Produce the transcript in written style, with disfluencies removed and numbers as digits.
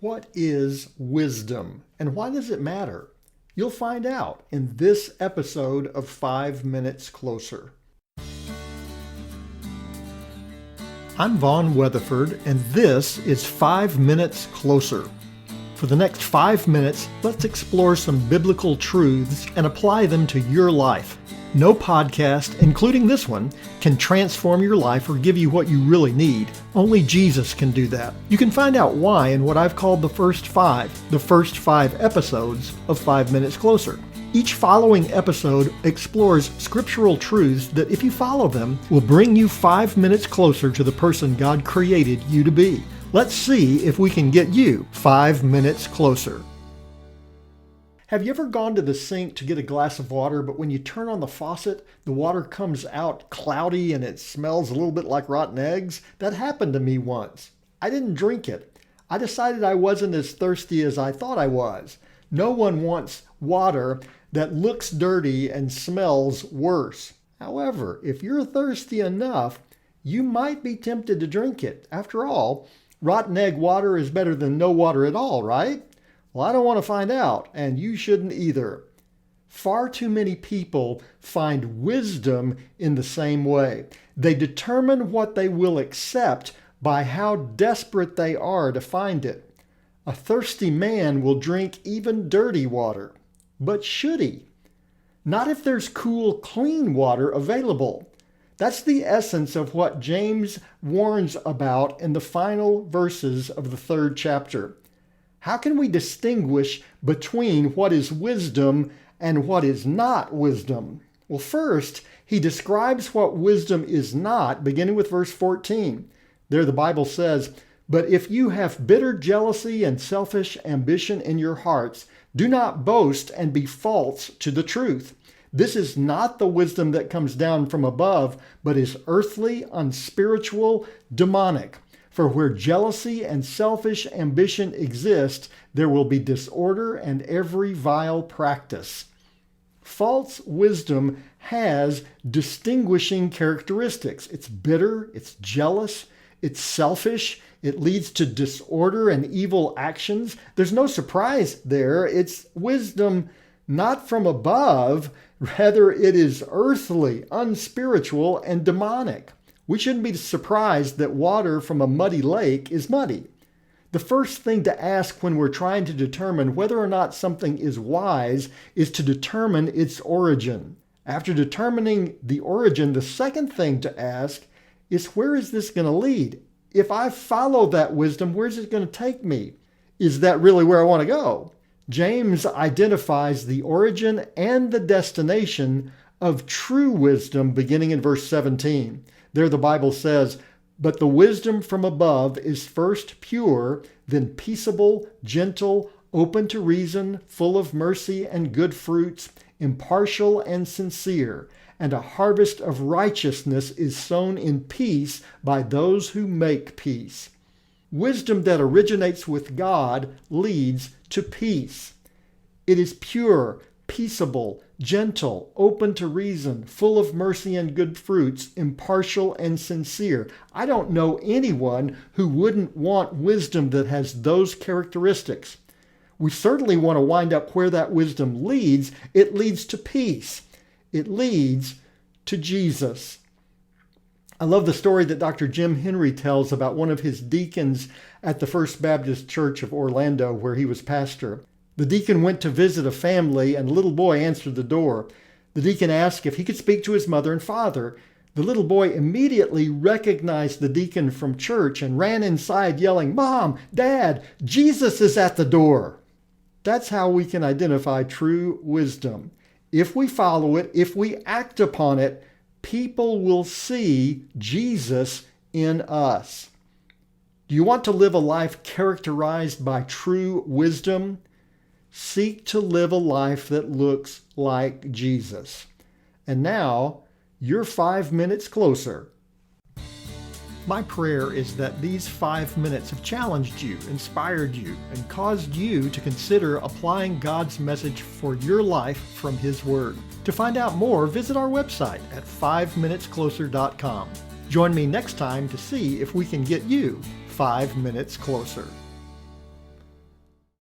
What is wisdom and why does it matter? You'll find out in this episode of 5 Minutes Closer. I'm Vaughn Weatherford, and this is 5 Minutes Closer. For the next 5 minutes, let's explore some biblical truths and apply them to your life. No podcast, including this one, can transform your life or give you what you really need. Only Jesus can do that. You can find out why in what I've called the first five episodes of 5 Minutes Closer. Each following episode explores scriptural truths that, if you follow them, will bring you 5 minutes closer to the person God created you to be. Let's see if we can get you 5 minutes closer. Have you ever gone to the sink to get a glass of water, but when you turn on the faucet, the water comes out cloudy and it smells a little bit like rotten eggs? That happened to me once. I didn't drink it. I decided I wasn't as thirsty as I thought I was. No one wants water that looks dirty and smells worse. However, if you're thirsty enough, you might be tempted to drink it. After all, rotten egg water is better than no water at all, right? Well, I don't want to find out, and you shouldn't either. Far too many people find wisdom in the same way. They determine what they will accept by how desperate they are to find it. A thirsty man will drink even dirty water. But should he? Not if there's cool, clean water available. That's the essence of what James warns about in the final verses of the 3rd chapter. How can we distinguish between what is wisdom and what is not wisdom? Well, first, he describes what wisdom is not, beginning with verse 14. There the Bible says, "But if you have bitter jealousy and selfish ambition in your hearts, do not boast and be false to the truth. This is not the wisdom that comes down from above, but is earthly, unspiritual, demonic. For where jealousy and selfish ambition exist, there will be disorder and every vile practice." False wisdom has distinguishing characteristics. It's bitter, it's jealous, it's selfish, it leads to disorder and evil actions. There's no surprise there. It's wisdom not from above, rather it is earthly, unspiritual, and demonic. We shouldn't be surprised that water from a muddy lake is muddy. The first thing to ask when we're trying to determine whether or not something is wise is to determine its origin. After determining the origin, the second thing to ask is, where is this going to lead? If I follow that wisdom, where's it going to take me? Is that really where I want to go? James identifies the origin and the destination of true wisdom beginning in verse 17. There the Bible says, "But the wisdom from above is first pure, then peaceable, gentle, open to reason, full of mercy and good fruits, impartial and sincere. And a harvest of righteousness is sown in peace by those who make peace." Wisdom that originates with God leads to peace. It is pure, peaceable, gentle, open to reason, full of mercy and good fruits, impartial and sincere. I don't know anyone who wouldn't want wisdom that has those characteristics. We certainly want to wind up where that wisdom leads. It leads to peace. It leads to Jesus. I love the story that Dr. Jim Henry tells about one of his deacons at the First Baptist Church of Orlando, where he was pastor. The deacon went to visit a family, and a little boy answered the door. The deacon asked if he could speak to his mother and father. The little boy immediately recognized the deacon from church and ran inside yelling, "Mom, Dad, Jesus is at the door." That's how we can identify true wisdom. If we follow it, if we act upon it, people will see Jesus in us. Do you want to live a life characterized by true wisdom? Seek to live a life that looks like Jesus. And now, you're 5 minutes closer. My prayer is that these 5 minutes have challenged you, inspired you, and caused you to consider applying God's message for your life from His Word. To find out more, visit our website at 5minutescloser.com. Join me next time to see if we can get you 5 minutes closer.